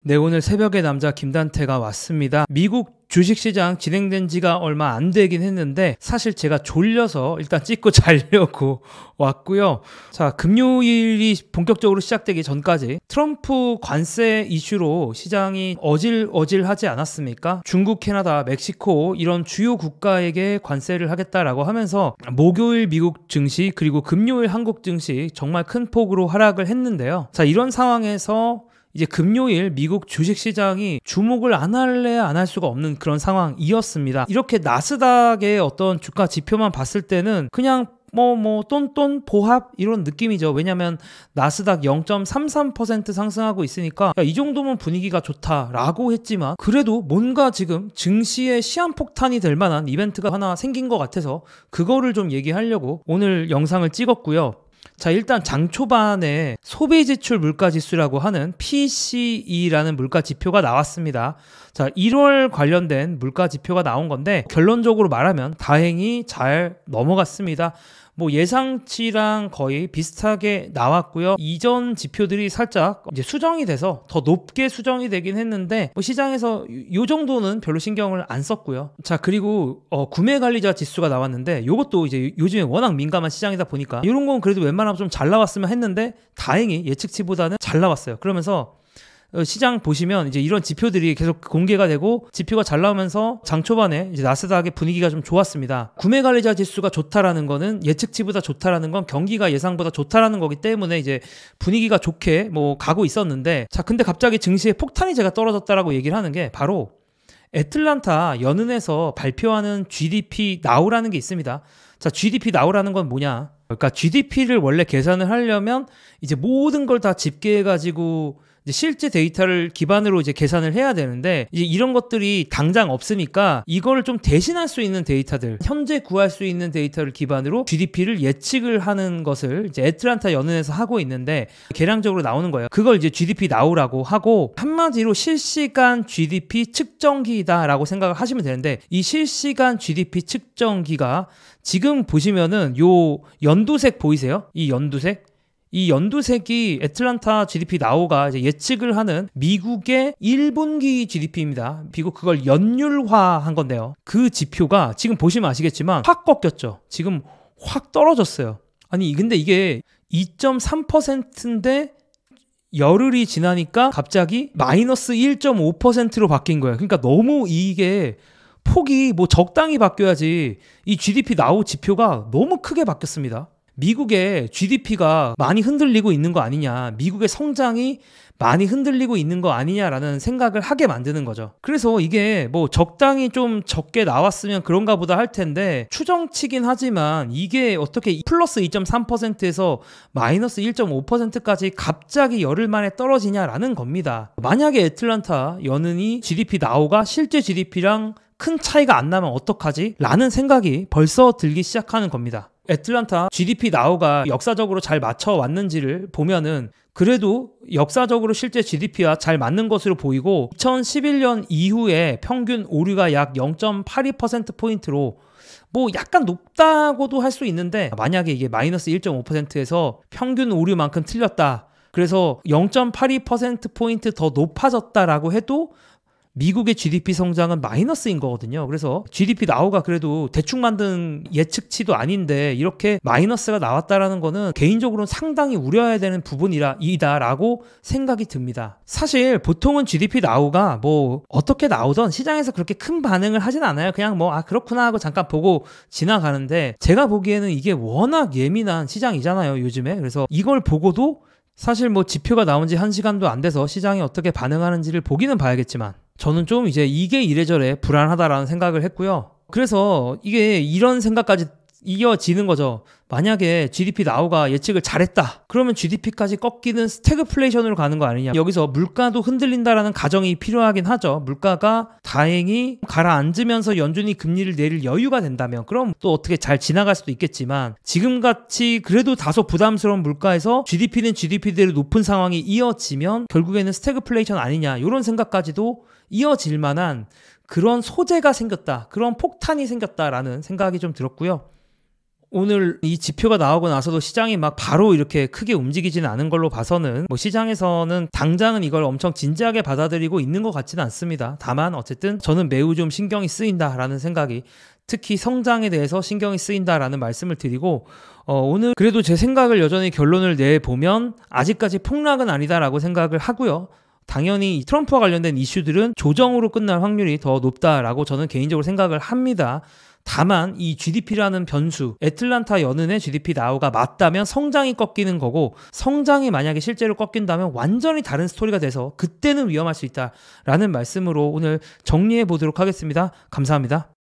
네, 오늘 새벽에 남자 김단태가 왔습니다. 미국 주식시장 진행된 지가 얼마 안 되긴 했는데 사실 제가 졸려서 일단 찍고 자려고 왔고요. 자, 금요일이 본격적으로 시작되기 전까지 트럼프 관세 이슈로 시장이 어질어질하지 않았습니까? 중국, 캐나다, 멕시코 이런 주요 국가에게 관세를 하겠다라고 하면서 목요일 미국 증시 그리고 금요일 한국 증시 정말 큰 폭으로 하락을 했는데요. 자, 이런 상황에서 이제 금요일 미국 주식시장이 주목을 안 할래 안 할 수가 없는 그런 상황이었습니다. 이렇게 나스닥의 어떤 주가 지표만 봤을 때는 그냥 똔똔 보합 이런 느낌이죠. 왜냐면 나스닥 0.33% 상승하고 있으니까 이 정도면 분위기가 좋다라고 했지만 그래도 뭔가 지금 증시에 시한폭탄이 될 만한 이벤트가 하나 생긴 것 같아서 그거를 좀 얘기하려고 오늘 영상을 찍었고요. 자, 일단 장 초반에 소비지출 물가지수라고 하는 PCE라는 물가지표가 나왔습니다. 자, 1월 관련된 물가지표가 나온 건데 결론적으로 말하면 다행히 잘 넘어갔습니다. 예상치랑 거의 비슷하게 나왔고요. 이전 지표들이 살짝 이제 수정이 돼서 더 높게 수정이 되긴 했는데 시장에서 이 정도는 별로 신경을 안 썼고요. 자, 그리고 구매관리자 지수가 나왔는데 이것도 이제 요즘에 워낙 민감한 시장이다 보니까 이런 건 그래도 웬만하면 좀 잘 나왔으면 했는데 다행히 예측치보다는 잘 나왔어요. 그러면서 시장 보시면 이제 이런 지표들이 계속 공개가 되고 지표가 잘 나오면서 장 초반에 이제 나스닥의 분위기가 좀 좋았습니다. 구매 관리자 지수가 좋다라는 거는 예측치보다 좋다라는 건 경기가 예상보다 좋다라는 거기 때문에 이제 분위기가 좋게 가고 있었는데 자, 근데 갑자기 증시의 폭탄이 제가 떨어졌다라고 얘기를 하는 게 바로 애틀란타 연은에서 발표하는 GDP 나우라는 게 있습니다. 자, GDP 나우라는 건 뭐냐? 그러니까 GDP를 원래 계산을 하려면 이제 모든 걸 다 집계해가지고 이제 실제 데이터를 기반으로 이제 계산을 해야 되는데 이제 이런 것들이 당장 없으니까 이거를 좀 대신할 수 있는 데이터들, 현재 구할 수 있는 데이터를 기반으로 GDP를 예측을 하는 것을 이제 애틀란타 연은에서 하고 있는데 계량적으로 나오는 거예요. 그걸 이제 GDP 나우라고 하고 한마디로 실시간 GDP 측정기다라고 생각을 하시면 되는데 이 실시간 GDP 측정기가 지금 보시면은 요 연두색 보이세요? 이 연두색이 애틀란타 GDP 나우가 이제 예측을 하는 미국의 1분기 GDP입니다. 미국 그걸 연율화한 건데요. 그 지표가 지금 보시면 아시겠지만 확 꺾였죠. 지금 확 떨어졌어요. 아니 근데 이게 2.3%인데 열흘이 지나니까 갑자기 마이너스 1.5%로 바뀐 거예요. 그러니까 너무 이게 폭이 적당히 바뀌어야지 이 GDP 나우 지표가 너무 크게 바뀌었습니다. 미국의 GDP가 많이 흔들리고 있는 거 아니냐, 미국의 성장이 많이 흔들리고 있는 거 아니냐라는 생각을 하게 만드는 거죠. 그래서 이게 적당히 좀 적게 나왔으면 그런가 보다 할 텐데 추정치긴 하지만 이게 어떻게 플러스 2.3%에서 마이너스 1.5%까지 갑자기 열흘 만에 떨어지냐라는 겁니다. 만약에 애틀란타 연은이 GDP 나우가 실제 GDP랑 큰 차이가 안 나면 어떡하지? 라는 생각이 벌써 들기 시작하는 겁니다. 애틀란타 GDP 나우가 역사적으로 잘 맞춰왔는지를 보면은 그래도 역사적으로 실제 GDP와 잘 맞는 것으로 보이고 2011년 이후에 평균 오류가 약 0.82%포인트로 약간 높다고도 할 수 있는데 만약에 이게 마이너스 1.5%에서 평균 오류만큼 틀렸다. 그래서 0.82%포인트 더 높아졌다라고 해도 미국의 GDP 성장은 마이너스인 거거든요. 그래서 GDP 나우가 그래도 대충 만든 예측치도 아닌데 이렇게 마이너스가 나왔다라는 거는 개인적으로는 상당히 우려해야 되는 부분이다라고 생각이 듭니다. 사실 보통은 GDP 나우가 어떻게 나오던 시장에서 그렇게 큰 반응을 하진 않아요. 그냥 그렇구나 하고 잠깐 보고 지나가는데 제가 보기에는 이게 워낙 예민한 시장이잖아요, 요즘에. 그래서 이걸 보고도 사실 지표가 나온 지 1시간도 안 돼서 시장이 어떻게 반응하는지를 보기는 봐야겠지만 저는 좀 이제 이게 이래저래 불안하다라는 생각을 했고요. 그래서 이게 이런 생각까지 이어지는 거죠. 만약에 GDP 나우가 예측을 잘했다. 그러면 GDP까지 꺾이는 스태그플레이션으로 가는 거 아니냐. 여기서 물가도 흔들린다라는 가정이 필요하긴 하죠. 물가가 다행히 가라앉으면서 연준이 금리를 내릴 여유가 된다면 그럼 또 어떻게 잘 지나갈 수도 있겠지만 지금같이 그래도 다소 부담스러운 물가에서 GDP는 GDP대로 높은 상황이 이어지면 결국에는 스태그플레이션 아니냐. 이런 생각까지도 이어질 만한 그런 소재가 생겼다. 그런 폭탄이 생겼다라는 생각이 좀 들었고요. 오늘 이 지표가 나오고 나서도 시장이 막 바로 이렇게 크게 움직이지는 않은 걸로 봐서는 뭐 시장에서는 당장은 이걸 엄청 진지하게 받아들이고 있는 것 같지는 않습니다. 다만 어쨌든 저는 매우 좀 신경이 쓰인다라는 생각이, 특히 성장에 대해서 신경이 쓰인다라는 말씀을 드리고, 오늘 그래도 제 생각을 여전히 결론을 내보면 아직까지 폭락은 아니다라고 생각을 하고요. 당연히 트럼프와 관련된 이슈들은 조정으로 끝날 확률이 더 높다라고 저는 개인적으로 생각을 합니다. 다만 이 GDP라는 변수, 애틀란타 연은의 GDP 나우가 맞다면 성장이 꺾이는 거고, 성장이 만약에 실제로 꺾인다면 완전히 다른 스토리가 돼서 그때는 위험할 수 있다라는 말씀으로 오늘 정리해 보도록 하겠습니다. 감사합니다.